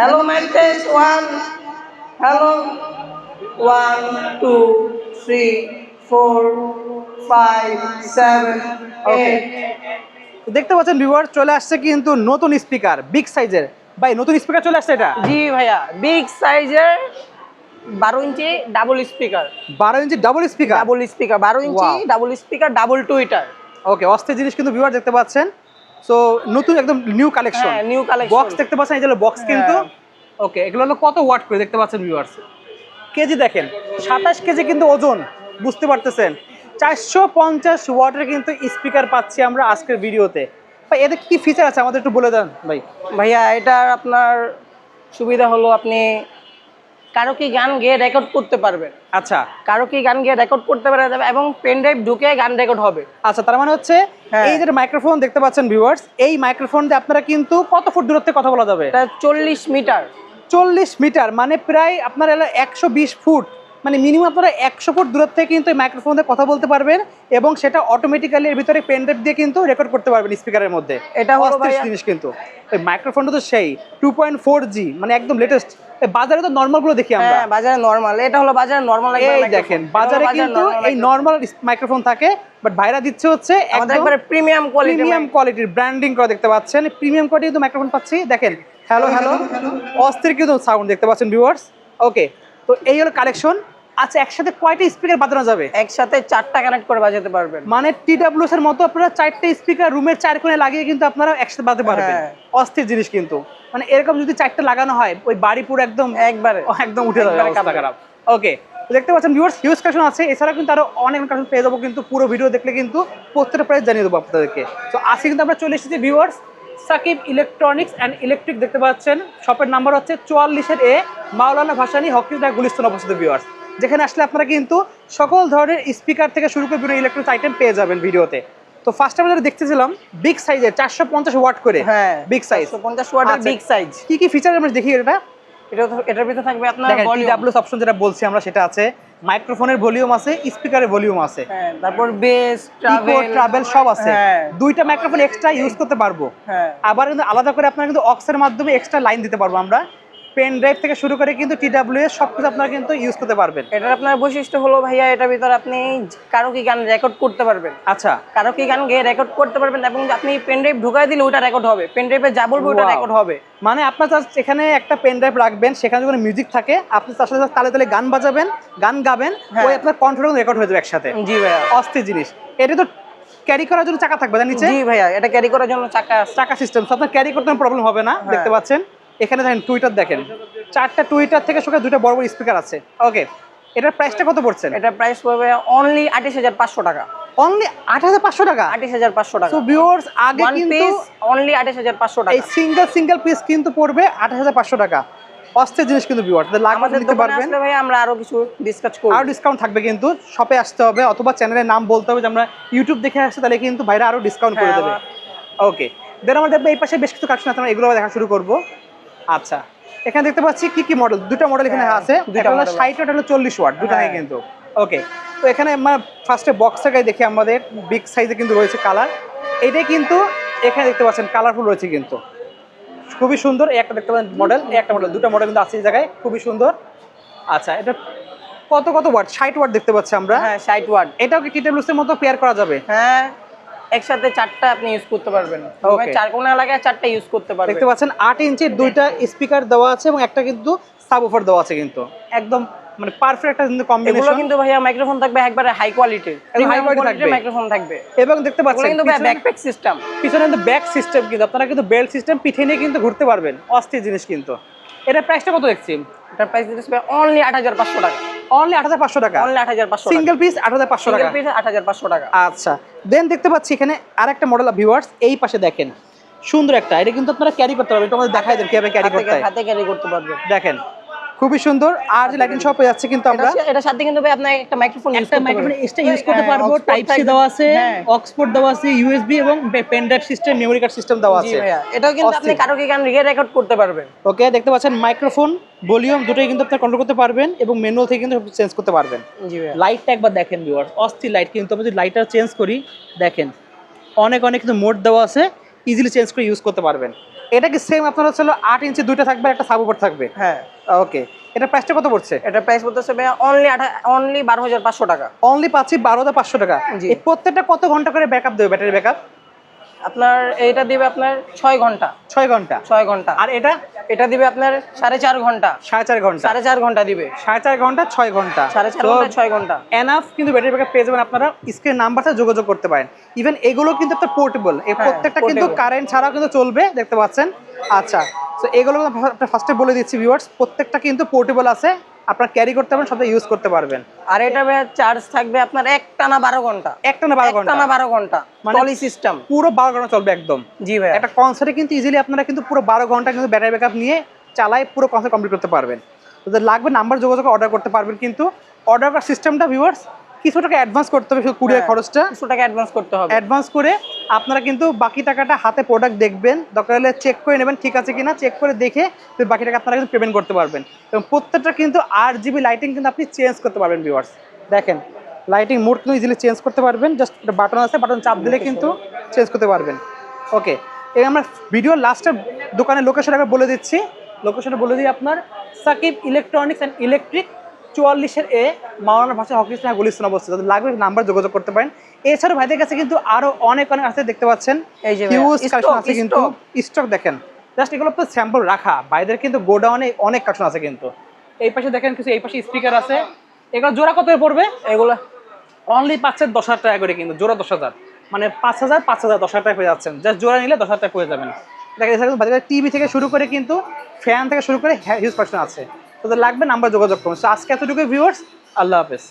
Hello, my test one. Hello. 1, 2, 3, 4, 5, 7, ওকে 8. দেখতে পাচ্ছেন viewer চলে আসছে কিন্তু নতুন স্পিকার বিগ সাইজের। ভাই নতুন স্পিকার চলে আসছে এটা জি ভাইয়া, বিগ সাইজের 12 inch double speaker. 12 inch double speaker. 12 inch Wow. Double speaker, double tweeter. Okay অস্থির জিনিস কিন্তু ভিউয়ার দেখতে পাচ্ছেন। সো নতুন একদম নিউ কালেকশন। হ্যাঁ, নিউ কালেকশন। বক্স দেখতে পাচ্ছেন, এই যে বক্স কিন্তু। হ্যাঁ। ওকে এগুলো হলো কত ওয়াট করে দেখতে পাচ্ছেন ভিউয়ার্স। কেজি দেখেন 27 কেজি কিন্তু ওজন, বুঝতে পারতেছেন। 450 ওয়াটের কিন্তু স্পিকার পাচ্ছি আমরা আজকের ভিডিওতে। ভাই এতে কি ফিচার আছে আমাদের একটু বলে দেন ভাই। ভাইয়া এটার আপনার সুবিধা হলো আপনি কারো কি গান গেয়ে রেকর্ড করতে পারবেন। আচ্ছা কারো কি গান গিয়ে রেকর্ড করতে পারা যাবে এবং পেন ড্রাইভ ঢুকে গান রেকর্ড হবে। আচ্ছা, তার মানে হচ্ছে হ্যাঁ। এই যে মাইক্রোফোন দেখতে পাচ্ছেন ভিউয়ার্স, এই মাইক্রোফোন দিয়ে আপনারা কিন্তু কত ফুট দূরত্বে কথা বলা যাবে? এটা 40 মিটার। 40 মিটার মানে প্রায় আপনার এলো 120 ফুট, মানে মিনিমাম আপনারা 100 ফুট দূরত্বে কিন্তু এই মাইক্রোফোন দিয়ে কথা বলতে পারবেন এবং সেটা অটোমেটিক্যালি এর ভিতরে পেন ড্রাইভ দিয়ে কিন্তু রেকর্ড করতে পারবেন স্পিকারের মধ্যে। এটা হলো অস্থির ভাইয়া জিনিস কিন্তু। এই মাইক্রোফোনটা তো সেই 2.4G, মানে একদম লেটেস্ট। বাজারে তো নরমাল গুলো দেখি আমরা। হ্যাঁ, বাজারে নরমাল, এটা হলো বাজারে নরমাল। এই দেখেন বাজারে কিন্তু এই নরমাল মাইক্রোফোন থাকে, বাট ভাইরা দিচ্ছে হচ্ছে আমাদের একদম একবারে প্রিমিয়াম কোয়ালিটি। প্রিমিয়াম কোয়ালিটির ব্র্যান্ডিং করা দেখতে পাচ্ছেন। প্রিমিয়াম কোয়ালিটির কিন্তু মাইক্রোফোন পাচ্ছি দেখেন। হ্যালো হ্যালো অস্থির কিন্তু সাউন্ড দেখতে পাচ্ছেন ভিউয়ার্স। ওকে তো এই হলো কালেকশন। আচ্ছা একসাথে কয়টা স্পিকার বাজানো যাবে? একসাথে 4টা কানেক্ট করে বাজাতে পারবেন। মানে TWS এর মতো আপনারা 4টা স্পিকার রুমের 4 কোণে লাগিয়ে কিন্তু আপনারা একসাথে বাজাতে পারবেন। হ্যাঁ। অস্থির জিনিস কিন্তু, মানে এরকম যদি 4টা লাগানো হয় ওই বাড়ি পুরো একদম একদম উঠে যাবে, অবস্থা খারাপ। ওকে দেখতে পাচ্ছেন ভিউয়ার্স হিউজ কালেকশন আছে, এছাড়া কিন্তু আরো অনেক কালেকশন পেয়ে যাবো কিন্তু পুরো ভিডিও দেখলে কিন্তু প্রত্যেকটা প্রাইস জানিয়ে দেবো আপনাদেরকে। তো আজকে কিন্তু আমরা চলে এসেছি viewers Sakib electronics and electric, দেখতে পাচ্ছেন শপের নাম্বার হচ্ছে 44 এ মাওলানা ভাসানী হকিজা গুলিস্তান অবস্থিত ভিউয়ার্স, যেখানে আসলে আপনারা কিন্তু সকল ধরনের স্পিকার থেকে শুরু করে বিভিন্ন ইলেকট্রনিক্স আইটেম পেয়ে যাবেন ভিডিওতে। তো ফার্স্ট আমরা দেখতেছিলাম বিগ সাইজের 450 ওয়াট করে। হ্যাঁ, বিগ সাইজ 450 ওয়াটের বিগ সাইজ। কি কি ফিচার আমরা দেখি এটা। এটার ভিতরে থাকবে আপনার ভলিউম, TWS অপশন যেটা বলছি আমরা সেটা আছে, মাইক্রোফোনের ভলিউম আছে, স্পিকারের ভলিউম আছে, হ্যাঁ, তারপর বেস, ট্রাভেল সব আছে। হ্যাঁ। দুইটা মাইক্রোফোন এক্সট্রা ইউজ করতে পারবো। হ্যাঁ। আবার কিন্তু আলাদা করে আপনারা কিন্তু অক্সের মাধ্যমে এক্সট্রা লাইন দিতে পারবো আমরা। পেন ড্রাইভ থেকে শুরু করে কিন্তু TWS সবকিছু আপনারা কিন্তু ইউজ করতে পারবেন। এটার আপনার বৈশিষ্ট্য হলো ভাইয়া এটার ভিতরে আপনি কারো কি গান রেকর্ড করতে পারবেন। আচ্ছা কারো কি গান গেয়ে রেকর্ড করতে পারবেন এবং আপনি পেন ড্রাইভ ঢুকাই দিলে ওটা রেকর্ড হবে। পেন ড্রাইভে যা বলবো ওটা রেকর্ড হবে। মানে আপনার জাস্ট এখানে একটা পেন ড্রাইভ রাখবেন, সেখানে যখন মিউজিক থাকে আপনি তার সাথে তালে তালে গান বাজাবেন, গান গাবেন, ওই আপনার কন্ট্রোল রেকর্ড হয়ে যাবে একসাথে। জি ভাইয়া, অস্থির জিনিস। এটা তো ক্যারি করার জন্য চাকা থাকবে তার নিচে। জি ভাইয়া, এটা ক্যারি করার জন্য চাকা সিস্টেম, তো আপনার ক্যারি করতে প্রবলেম হবে না। দেখতে পাচ্ছেন এখানে দেখেন টুইটার, দেখেন 4টা টুইটার থেকে শুরু করে 2টা বড় বড় স্পিকার আছে। ওকে এটার প্রাইসটা কত পড়ছেন? এটা প্রাইস পড়বে অনলি 28,500 টাকা। অনলি 8,500 টাকা। 28,500 টাকা। সো ভিউয়ার্স আগে কিন্তু অনলি 28,500 টাকা। এই সিঙ্গেল পিস কিন্তু পড়বে 8,500 টাকা। অস্থির জিনিস কিন্তু ভিউয়ার্স আমাদের নিতে পারবেন। আসলে ভাই আমরা আরো কিছু ডিসকাস করব, আরো ডিসকাউন্ট থাকবে কিন্তু শপে আসতে হবে অথবা চ্যানেলের নাম বলতে হবে যে আমরা ইউটিউব দেখে আসছি, তাহলে কিন্তু ভাইরা আরো ডিসকাউন্ট করে দেবে। ওকে দেন আমরা দেখবো এই পাশে বেশ কিছু কালেকশন আছে, আমরা এগুলো দেখা শুরু করব। আচ্ছা এখানে দেখতে পাচ্ছি কি কি মডেল, দুটো মডেল এখানে আছে, একটা হলো 60 ওয়াট, হলো 40 ওয়াট, দুটো থাকে কিন্তু। ওকে তো এখানে আমরা ফার্স্টে বক্সের গায়ে দেখি, আমাদের বিগ সাইজে কিন্তু রয়েছে কালার। এটাই কিন্তু এখানে দেখতে পাচ্ছেন কালারফুল রয়েছে কিন্তু, খুবই সুন্দর। এই একটা দেখতে পাচ্ছেন মডেল, এই একটা মডেল, দুটো মডেল কিন্তু আছে এই জায়গায়, খুবই সুন্দর। আচ্ছা এটা কত ওয়াট? 60 ওয়াট দেখতে পাচ্ছি আমরা। হ্যাঁ 60 ওয়াট। এটাও কি TWS এর মতো পেয়ার করা যাবে? হ্যাঁ, একসাথে 4টা আপনি ইউজ করতে পারবেন। মানে 4 কোণা লাগায় 4টা ইউজ করতে পারবেন। দেখতে পাচ্ছেন 8 ইঞ্চির 2টা স্পিকার দেওয়া আছে এবং একটা কিন্তু সাবওুফার দেওয়া আছে কিন্তু, একদম মানে পারফেক্ট একটা কিন্তু কম্বিনেশন। এগুলো কিন্তু ভাইয়া মাইক্রোফোন থাকবে একবারে হাই কোয়ালিটির, হাই কোয়ালিটির মাইক্রোফোন থাকবে। এবং দেখতে পাচ্ছেন কিন্তু ব্যাকপ্যাক সিস্টেম, পিছনে কিন্তু ব্যাক সিস্টেম, কিন্তু আপনারা কিন্তু বেল্ট সিস্টেম পিঠে নিয়ে কিন্তু ঘুরতে পারবেন। অস্থির জিনিস কিন্তু। এটার প্রাইসটা কত দেখছি? এটার প্রাইস দিতেছে অনলি 8,500 টাকা। অনলি 8,500 টাকা। অনলি 8,500 সিঙ্গেল পিস 8,500 টাকা। সিঙ্গেল পিস 8,500 টাকা। আচ্ছা দেন দেখতে পাচ্ছি এখানে আরেকটা মডেল ভিউয়ার্স, এই পাশে দেখেন সুন্দর একটা, এটা কিন্তু আপনারা ক্যারি করতে পারবেন। তোমাদের দেখাই দেন কিভাবে ক্যারি করতে হয়। হাতে ক্যারি করতে পারবেন, দেখেন খুবই সুন্দর। আর যে লাইটিং শপে যাচ্ছে কিন্তু আমরা এটা সাথে কিন্তু ভাই আপনি একটা মাইক্রোফোন এক্সট্রা ইউজ করতে পারবো। টাইপ সি দেওয়া আছে, অক্সফোর্ড দেওয়া আছে, ইউএসবি এবং pen drive system, memory card system দেওয়া আছে। জি ভাইয়া, এটাও কিন্তু আপনি কারো কি গান রেকর্ড করতে পারবেন। ওকে দেখতে পাচ্ছেন মাইক্রোফোন ভলিউম দুটোই কিন্তু আপনি কন্ট্রোল করতে পারবেন এবং ম্যানুয়াল থেকে কিন্তু চেঞ্জ করতে পারবেন। জি ভাইয়া, লাইটটা একবার দেখেন ভিউয়ার্স, অস্থির লাইট কিন্তু। আমি যদি লাইটটা চেঞ্জ করি দেখেন অনেক কিন্তু মোড দেওয়া আছে, ইজিলি চেঞ্জ করে ইউজ করতে পারবেন। এটা কি সেম আপনার হচ্ছে 8 ইঞ্চি দুইটা থাকবে, একটা সাবউফার থাকবে? হ্যাঁ। ওকে, এটা প্রাইসটা কত পড়ছে? এটা প্রাইস পড়তেছে ভাইয়া অনলি 12,500 টাকা। অনলি পাচ্ছি 12,500 টাকা। জি। এই প্রত্যেকটা কত ঘন্টা করে ব্যাকআপ দেবে, ব্যাটারি ব্যাকআপ? আপনার এইটা দিবে আপনার 6 ঘন্টা। 6 ঘন্টা। 6 ঘন্টা। আর এটা এটা দিবে আপনার 4.5 ঘন্টা। 4.5 ঘন্টা। 4.5 ঘন্টা দিবে। 4.5 ঘন্টা 6 ঘন্টা। 4.5 ঘন্টা 6 ঘন্টা। এনাফ কিন্তু ব্যাটারি ব্যাকআপ পেয়ে যাবেন, আপনারা স্ক্রিন নাম্বারটা যোগাযোগ করতে পারেন। ইভেন এগুলো কিন্তু একটা পোর্টেবল, এই হ্যাঁ, প্রত্যেকটা কিন্তু portable। কারেন্ট ছাড়াও কিন্তু চলবে, দেখতে পাচ্ছেন। আচ্ছা, তো এগুলো আপনার ফার্স্টে বলে দিচ্ছি ভিউয়ার্স, প্রত্যেকটা কিন্তু পোর্টেবল আছে, আপনারা ক্যারি করতে পারবেন, সাথে ইউজ করতে পারবেন। আর এটা ভাইয়া চার্জ থাকবে আপনার একটানা 12 ঘন্টা। একটানা 12 ঘন্টা। একটানা 12 ঘন্টা। মানে টলি সিস্টেম। পুরো 12 ঘন্টা চলবে একদম। জি ভাইয়া। একটা কনসার্টে কিন্তু ইজিলি আপনারা কিন্তু পুরো 12 ঘন্টা কিন্তু ব্যাটারি ব্যাকআপ নিয়ে চালায় পুরো কনসার্ট কমপ্লিট করতে পারবেন। যদি লাগবে নাম্বার যোগাযোগ অর্ডার করতে পারবেন, কিন্তু অর্ডার করার সিস্টেমটা ভিউয়ার্স কিছু টাকা অ্যাডভান্স করতে হবে, শুধু কুরিয়ার খরচটা কিছু টাকা অ্যাডভান্স করতে হবে। অ্যাডভান্স করে আপনারা কিন্তু বাকি টাকাটা হাতে প্রোডাক্ট দেখবেন, দরকার হলে চেক করে নেবেন ঠিক আছে কিনা, চেক করে দেখে তো বাকি টাকা আপনারা কিন্তু পেমেন্ট করতে পারবেন। এবং প্রত্যেকটা কিন্তু RGB লাইটিং কিন্তু আপনি চেঞ্জ করতে পারবেন ভিউয়ার্স। দেখেন লাইটিং মোড কিন্তু ইজিলি চেঞ্জ করতে পারবেন, জাস্ট একটা বাটন আছে, বাটন চাপ দিলে কিন্তু চেঞ্জ করতে পারবেন। ওকে, এই আমরা ভিডিওর লাস্টের দোকানের লোকেশন আগে বলে দিচ্ছি। লোকেশনটা বলে দিই আপনার সাকিব ইলেকট্রনিক্স অ্যান্ড ইলেকট্রিক 44-এ মাওলানা ভাষা হকি স্থান গুলিস্তান অবস্থিত। যদি লাগবে নাম্বার যোগাযোগ করতে পারেন। এছাড়াও ভাইদের কাছে কিন্তু আরো অনেক আছে, দেখতে পাচ্ছেন এই যে হিউজ ভাইয়া, কালেকশন stock, আছে কিন্তু। স্টক দেখেন, জাস্ট এগুলো তো স্যাম্পল রাখা, ভাইদের কিন্তু গোডাউনে অনেক কালেকশন আছে কিন্তু। এই পাশে দেখেন কিছু, এই পাশে স্পিকার আছে, এগুলো জোড়া কত পড়বে? এগুলো অনলি পাচ্ছেন 10,000 টাকা করে, কিন্তু জোড়া 10,000, মানে 5,000 5,000 10,000 টাকা পেয়ে যাচ্ছেন। জাস্ট জোড়া নিলে 10,000 টাকা পেয়ে যাবেন। দেখেন এছাড়া টিভি থেকে শুরু করে কিন্তু ফ্যান থেকে শুরু করে হিউজ কালেকশন আছে। তো লাগবে নাম্বার যোগাযোগ করুন। আজকে এতটুকু ভিউয়ার্স, আল্লাহ হাফেজ।